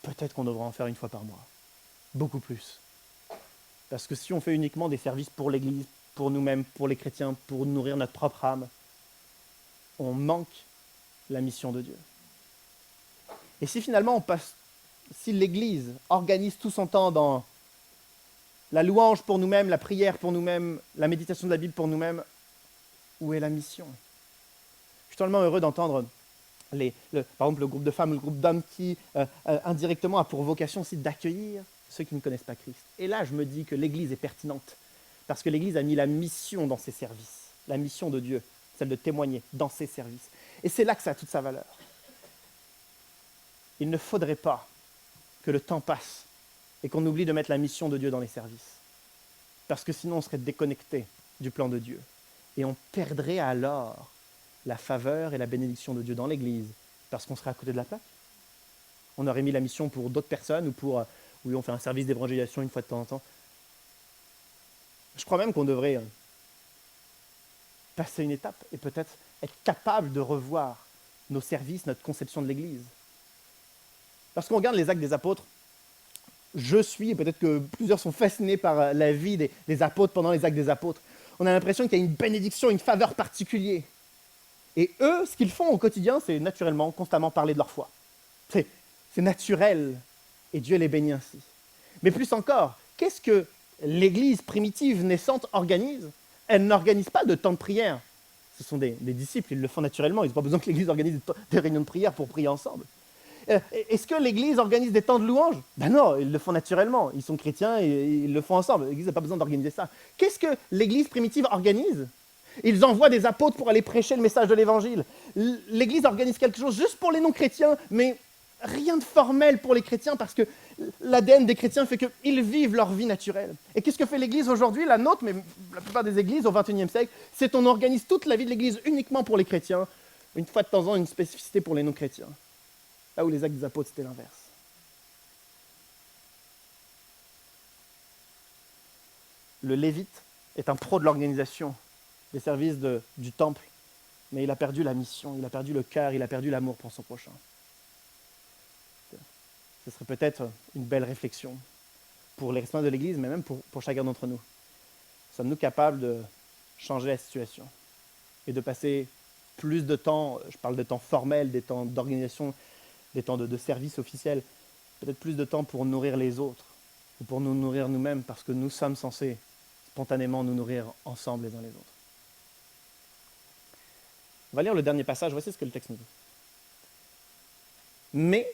Peut-être qu'on devrait en faire 1 fois par mois. Beaucoup plus. Parce que si on fait uniquement des services pour l'Église, pour nous-mêmes, pour les chrétiens, pour nourrir notre propre âme, on manque la mission de Dieu. Et si finalement si l'Église organise tout son temps dans la louange pour nous-mêmes, la prière pour nous-mêmes, la méditation de la Bible pour nous-mêmes, où est la mission? Je suis tellement heureux d'entendre par exemple le groupe de femmes, le groupe d'hommes qui indirectement a pour vocation aussi d'accueillir ceux qui ne connaissent pas Christ. Et là, je me dis que l'Église est pertinente, parce que l'Église a mis la mission dans ses services, la mission de Dieu, celle de témoigner dans ses services. Et c'est là que ça a toute sa valeur. Il ne faudrait pas que le temps passe et qu'on oublie de mettre la mission de Dieu dans les services. Parce que sinon, on serait déconnecté du plan de Dieu. Et on perdrait alors la faveur et la bénédiction de Dieu dans l'Église, parce qu'on serait à côté de la plaque. On aurait mis la mission pour d'autres personnes, ou pour, oui, on fait un service d'évangélisation 1 fois de temps en temps. Je crois même qu'on devrait passer une étape et peut-être être capable de revoir nos services, notre conception de l'Église. Lorsqu'on regarde les Actes des Apôtres, je suis, et peut-être que plusieurs sont fascinés par la vie des apôtres pendant les Actes des Apôtres, on a l'impression qu'il y a une bénédiction, une faveur particulière. Et eux, ce qu'ils font au quotidien, c'est naturellement, constamment parler de leur foi. C'est naturel, et Dieu les bénit ainsi. Mais plus encore, qu'est-ce que l'Église primitive naissante organise? Elle n'organise pas de temps de prière. Ce sont des disciples, ils le font naturellement, ils n'ont pas besoin que l'Église organise des réunions de prière pour prier ensemble. Est-ce que l'Église organise des temps de louange? Ben non, ils le font naturellement. Ils sont chrétiens et ils le font ensemble. L'Église n'a pas besoin d'organiser ça. Qu'est-ce que l'Église primitive organise? Ils envoient des apôtres pour aller prêcher le message de l'Évangile. L'Église organise quelque chose juste pour les non-chrétiens, mais rien de formel pour les chrétiens parce que l'ADN des chrétiens fait qu'ils vivent leur vie naturelle. Et qu'est-ce que fait l'Église aujourd'hui? La nôtre, mais la plupart des églises au XXIe siècle, c'est qu'on organise toute la vie de l'Église uniquement pour les chrétiens, 1 fois de temps en temps une spécificité pour les non-chrétiens. Là où les Actes des Apôtres, c'était l'inverse. Le Lévite est un pro de l'organisation des services du temple, mais il a perdu la mission, il a perdu le cœur, il a perdu l'amour pour son prochain. Ce serait peut-être une belle réflexion pour les responsables de l'Église, mais même pour chacun d'entre nous. Sommes-nous capables de changer la situation et de passer plus de temps, je parle de temps formel, des temps d'organisation, des temps de service officiel, peut-être plus de temps pour nourrir les autres ou pour nous nourrir nous-mêmes, parce que nous sommes censés spontanément nous nourrir ensemble les uns les autres. On va lire le dernier passage, voici ce que le texte nous dit. Mais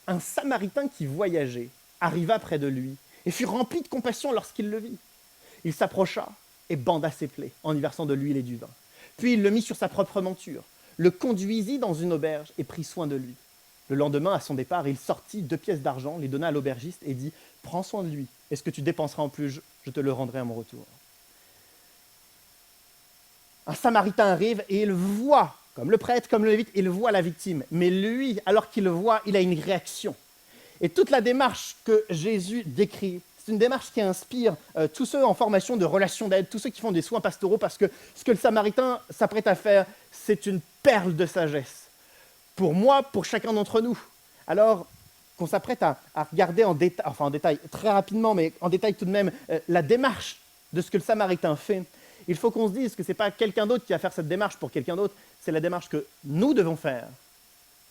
un Samaritain qui voyageait arriva près de lui et fut rempli de compassion lorsqu'il le vit. Il s'approcha et banda ses plaies en y versant de l'huile et du vin. Puis il le mit sur sa propre monture, le conduisit dans une auberge et prit soin de lui. Le lendemain, à son départ, il sortit 2 pièces d'argent, les donna à l'aubergiste et dit « Prends soin de lui, et ce que tu dépenseras en plus, je te le rendrai à mon retour. » Un Samaritain arrive et il voit, comme le prêtre, comme le lévite, il voit la victime. Mais lui, alors qu'il le voit, il a une réaction. Et toute la démarche que Jésus décrit, c'est une démarche qui inspire tous ceux en formation de relations d'aide, tous ceux qui font des soins pastoraux, parce que ce que le Samaritain s'apprête à faire, c'est une perle de sagesse. Pour moi, pour chacun d'entre nous. Alors qu'on s'apprête à regarder en détail, très rapidement, mais en détail tout de même, la démarche de ce que le Samaritain fait, il faut qu'on se dise que ce n'est pas quelqu'un d'autre qui va faire cette démarche pour quelqu'un d'autre, c'est la démarche que nous devons faire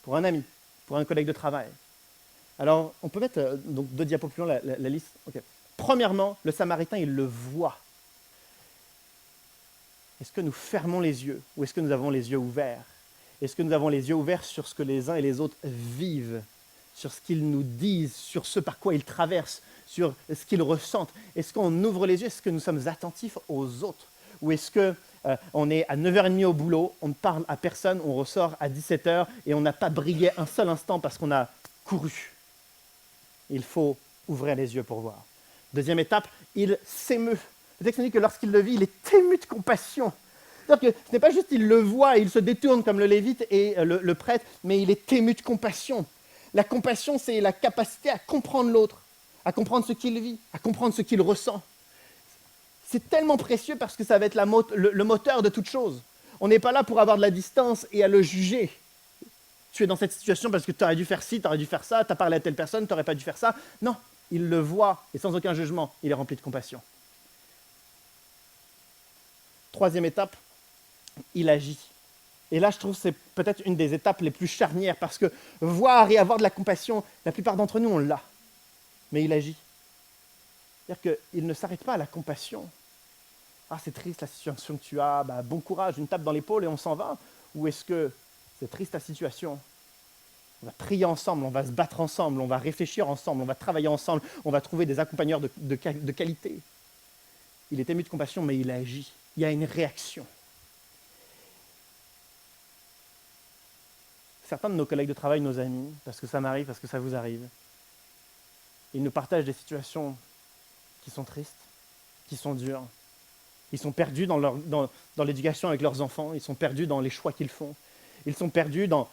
pour un ami, pour un collègue de travail. Alors, on peut mettre donc 2 diapos plus loin la liste. Okay. Premièrement, le Samaritain, il le voit. est-ce que nous fermons les yeux ou est-ce que nous avons les yeux ouverts? Est-ce que nous avons les yeux ouverts sur ce que les uns et les autres vivent, sur ce qu'ils nous disent, sur ce par quoi ils traversent, sur ce qu'ils ressentent? Est-ce qu'on ouvre les yeux? Est-ce que nous sommes attentifs aux autres? Ou est-ce qu'on est à 9h30 au boulot, on ne parle à personne, on ressort à 17h et on n'a pas brillé un seul instant parce qu'on a couru? Il faut ouvrir les yeux pour voir. Deuxième étape, il s'émeut. Le texte nous dit que lorsqu'il le vit, il est ému de compassion. C'est-à-dire que ce n'est pas juste qu'il le voit, il se détourne comme le lévite et le prêtre, mais il est ému de compassion. La compassion, c'est la capacité à comprendre l'autre, à comprendre ce qu'il vit, à comprendre ce qu'il ressent. C'est tellement précieux parce que ça va être le moteur de toute chose. On n'est pas là pour avoir de la distance et à le juger. Tu es dans cette situation parce que tu aurais dû faire ci, tu aurais dû faire ça, tu as parlé à telle personne, tu n'aurais pas dû faire ça. Non, il le voit et sans aucun jugement, il est rempli de compassion. Troisième étape, il agit. Et là, je trouve que c'est peut-être une des étapes les plus charnières parce que voir et avoir de la compassion, la plupart d'entre nous, on l'a. Mais il agit. C'est-à-dire qu'il ne s'arrête pas à la compassion. Ah, c'est triste la situation que tu as, bah, bon courage, une tape dans l'épaule et on s'en va. Ou est-ce que c'est triste ta situation? On va prier ensemble, on va se battre ensemble, on va réfléchir ensemble, on va travailler ensemble, on va trouver des accompagneurs de qualité. Il est ému de compassion, mais il agit. Il y a une réaction. Certains de nos collègues de travail, nos amis, parce que ça m'arrive, parce que ça vous arrive, ils nous partagent des situations qui sont tristes, qui sont dures. Ils sont perdus dans l'éducation avec leurs enfants, ils sont perdus dans les choix qu'ils font. Ils sont perdus dans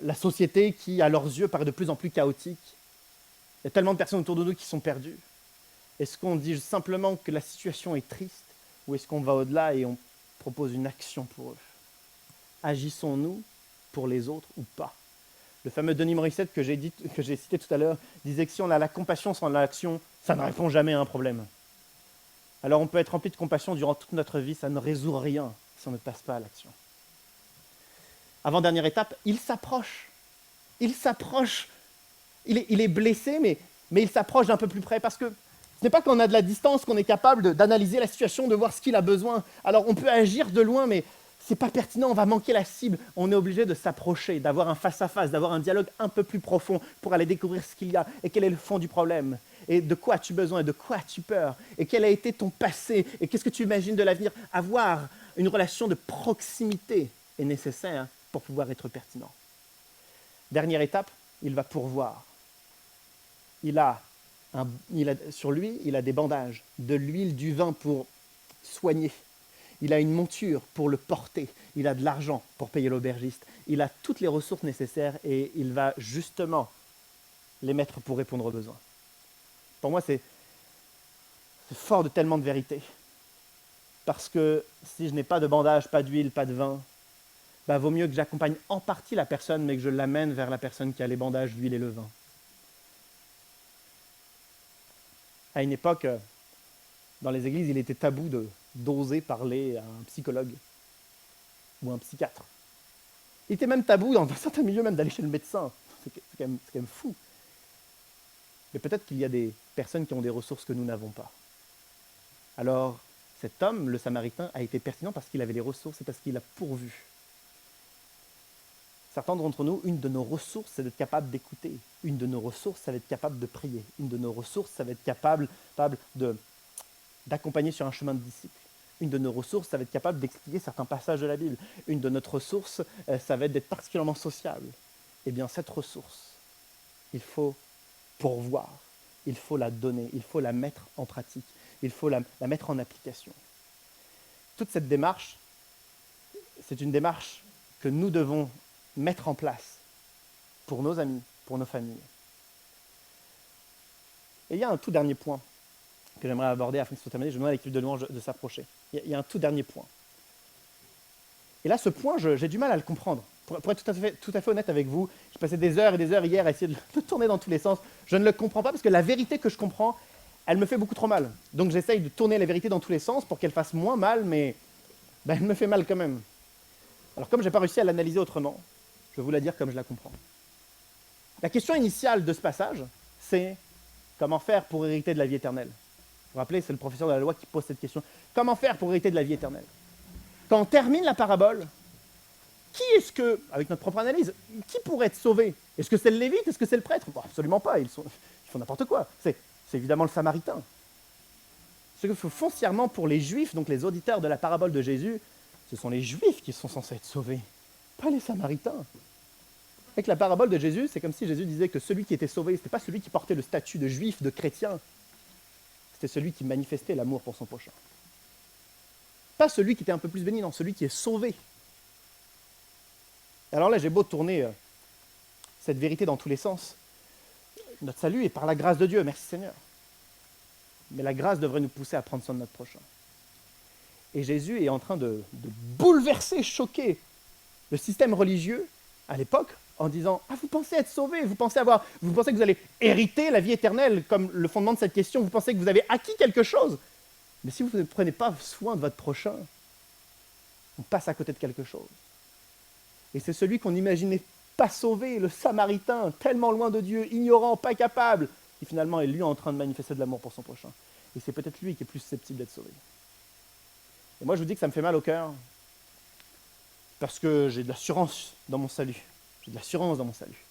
la société qui, à leurs yeux, paraît de plus en plus chaotique. Il y a tellement de personnes autour de nous qui sont perdues. Est-ce qu'on dit simplement que la situation est triste ou est-ce qu'on va au-delà et on propose une action pour eux? Agissons-nous pour les autres ou pas? Le fameux Denis Morissette que j'ai cité tout à l'heure disait que si on a la compassion sans l'action, ça ne répond jamais à un problème. Alors on peut être rempli de compassion durant toute notre vie, ça ne résout rien si on ne passe pas à l'action. Avant-dernière étape, il s'approche. Il s'approche. Il est blessé, mais il s'approche d'un peu plus près parce que ce n'est pas quand on a de la distance qu'on est capable d'analyser la situation, de voir ce qu'il a besoin. Alors on peut agir de loin, mais ce n'est pas pertinent, on va manquer la cible. On est obligé de s'approcher, d'avoir un face-à-face, d'avoir un dialogue un peu plus profond pour aller découvrir ce qu'il y a et quel est le fond du problème. Et de quoi as-tu besoin et de quoi as-tu peur? Et quel a été ton passé? Et qu'est-ce que tu imagines de l'avenir? Avoir une relation de proximité est nécessaire pour pouvoir être pertinent. Dernière étape, il va pourvoir. Sur lui, il a des bandages, de l'huile, du vin pour soigner. Il a une monture pour le porter. Il a de l'argent pour payer l'aubergiste. Il a toutes les ressources nécessaires et il va justement les mettre pour répondre aux besoins. Pour moi, c'est fort de tellement de vérité. Parce que si je n'ai pas de bandage, pas d'huile, pas de vin, bah, vaut mieux que j'accompagne en partie la personne, mais que je l'amène vers la personne qui a les bandages, l'huile et le vin. À une époque, dans les églises, il était tabou d'oser parler à un psychologue ou un psychiatre. Il était même tabou dans certains milieux même d'aller chez le médecin. C'est quand même fou. Mais peut-être qu'il y a des personnes qui ont des ressources que nous n'avons pas. Alors, cet homme, le Samaritain, a été pertinent parce qu'il avait les ressources et parce qu'il a pourvu. Certains d'entre nous, une de nos ressources, c'est d'être capable d'écouter. Une de nos ressources, ça va être capable de prier. Une de nos ressources, ça va être capable d'accompagner sur un chemin de disciple. Une de nos ressources, ça va être capable d'expliquer certains passages de la Bible. Une de notre ressources, ça va être d'être particulièrement sociable. Eh bien, cette ressource, il faut pourvoir, il faut la donner, il faut la mettre en pratique, il faut la mettre en application. Toute cette démarche, c'est une démarche que nous devons mettre en place pour nos amis, pour nos familles. Et il y a un tout dernier point que j'aimerais aborder afin que ce soit terminé. Je demande à l'équipe de louange de s'approcher. Il y a un tout dernier point. Et là, ce point, j'ai du mal à le comprendre. Pour être tout à fait honnête avec vous, j'ai passé des heures et des heures hier à essayer de le tourner dans tous les sens. Je ne le comprends pas parce que la vérité que je comprends, elle me fait beaucoup trop mal. Donc j'essaye de tourner la vérité dans tous les sens pour qu'elle fasse moins mal, mais elle me fait mal quand même. Alors comme je n'ai pas réussi à l'analyser autrement, je vais vous la dire comme je la comprends. La question initiale de ce passage, c'est comment faire pour hériter de la vie éternelle? Vous vous rappelez, c'est le professeur de la loi qui pose cette question. Comment faire pour hériter de la vie éternelle? quand on termine la parabole, qui est-ce que, avec notre propre analyse, qui pourrait être sauvé? Est-ce que c'est le Lévite? Est-ce que c'est le prêtre? Bon, absolument pas, ils font n'importe quoi. C'est évidemment le Samaritain. Ce qu'il faut foncièrement pour les Juifs, donc les auditeurs de la parabole de Jésus, ce sont les Juifs qui sont censés être sauvés, pas les Samaritains. Avec la parabole de Jésus, c'est comme si Jésus disait que celui qui était sauvé, ce n'était pas celui qui portait le statut de Juif, de chrétien, c'était celui qui manifestait l'amour pour son prochain. Pas celui qui était un peu plus béni, non, celui qui est sauvé. Alors là, j'ai beau tourner cette vérité dans tous les sens. Notre salut est par la grâce de Dieu, merci Seigneur. Mais la grâce devrait nous pousser à prendre soin de notre prochain. Et Jésus est en train de bouleverser, choquer le système religieux à l'époque en disant « Ah, vous pensez être sauvés, vous pensez que vous allez hériter la vie éternelle comme le fondement de cette question, vous pensez que vous avez acquis quelque chose. Mais si vous ne prenez pas soin de votre prochain, on passe à côté de quelque chose. » Et c'est celui qu'on n'imaginait pas sauvé, le Samaritain, tellement loin de Dieu, ignorant, pas capable, qui finalement est lui en train de manifester de l'amour pour son prochain. Et c'est peut-être lui qui est plus susceptible d'être sauvé. Et moi, je vous dis que ça me fait mal au cœur, parce que j'ai de l'assurance dans mon salut. J'ai de l'assurance dans mon salut.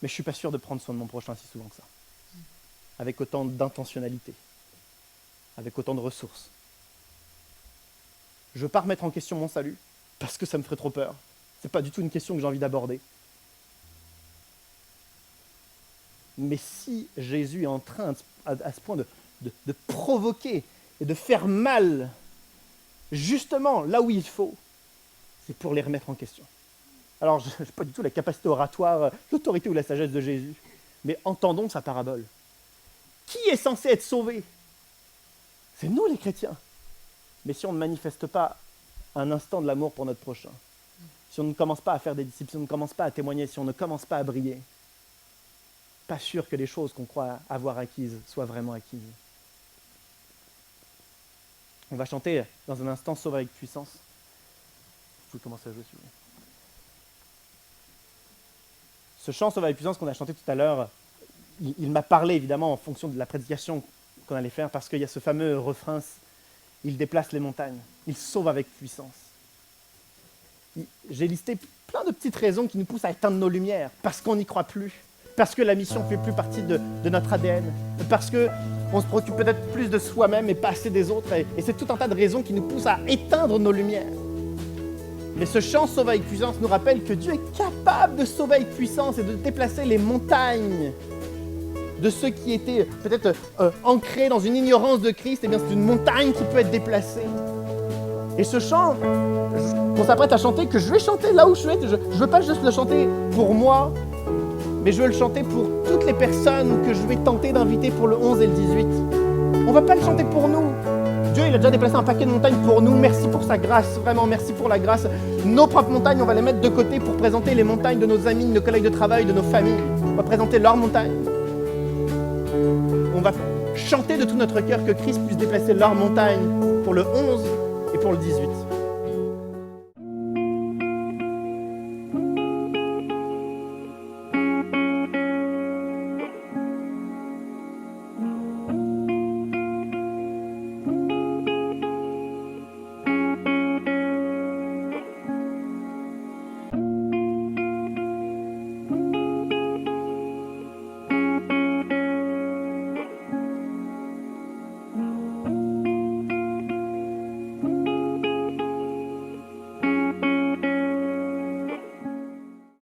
Mais je ne suis pas sûr de prendre soin de mon prochain si souvent que ça. Avec autant d'intentionnalité, avec autant de ressources. Je ne veux pas remettre en question mon salut, parce que ça me ferait trop peur. Ce n'est pas du tout une question que j'ai envie d'aborder. Mais si Jésus est en train, à ce point, de provoquer et de faire mal, justement là où il faut, c'est pour les remettre en question. Alors, je n'ai pas du tout la capacité oratoire, l'autorité ou la sagesse de Jésus, mais entendons sa parabole. Qui est censé être sauvé? C'est nous les chrétiens. Mais si on ne manifeste pas un instant de l'amour pour notre prochain, si on ne commence pas à faire des disciples, si on ne commence pas à témoigner, si on ne commence pas à briller, pas sûr que les choses qu'on croit avoir acquises soient vraiment acquises. On va chanter dans un instant « Sauve avec puissance ». Vous pouvez commencer à jouer si vous voulez. Ce chant « Sauve avec puissance » qu'on a chanté tout à l'heure, il m'a parlé évidemment en fonction de la prédication qu'on allait faire, parce qu'il y a ce fameux refrain « Il déplace les montagnes, il sauve avec puissance ». J'ai listé plein de petites raisons qui nous poussent à éteindre nos lumières, parce qu'on n'y croit plus, parce que la mission ne fait plus partie de notre ADN, parce qu'on se préoccupe peut-être plus de soi-même et pas assez des autres, et c'est tout un tas de raisons qui nous poussent à éteindre nos lumières. Mais ce chant « Sauve avec puissance » nous rappelle que Dieu est capable de sauver avec puissance et de déplacer les montagnes de ceux qui étaient peut-être ancrés dans une ignorance de Christ. Eh bien, c'est une montagne qui peut être déplacée. Et ce chant, qu'on s'apprête à chanter, que je vais chanter là où je suis, je ne veux pas juste le chanter pour moi, mais je veux le chanter pour toutes les personnes que je vais tenter d'inviter pour le 11 et le 18. On ne va pas le chanter pour nous. Dieu, il a déjà déplacé un paquet de montagnes pour nous. Merci pour sa grâce, vraiment, merci pour la grâce. Nos propres montagnes, on va les mettre de côté pour présenter les montagnes de nos amis, de nos collègues de travail, de nos familles. On va présenter leurs montagnes. On va chanter de tout notre cœur que Christ puisse déplacer leurs montagnes pour le 11 et pour le 18.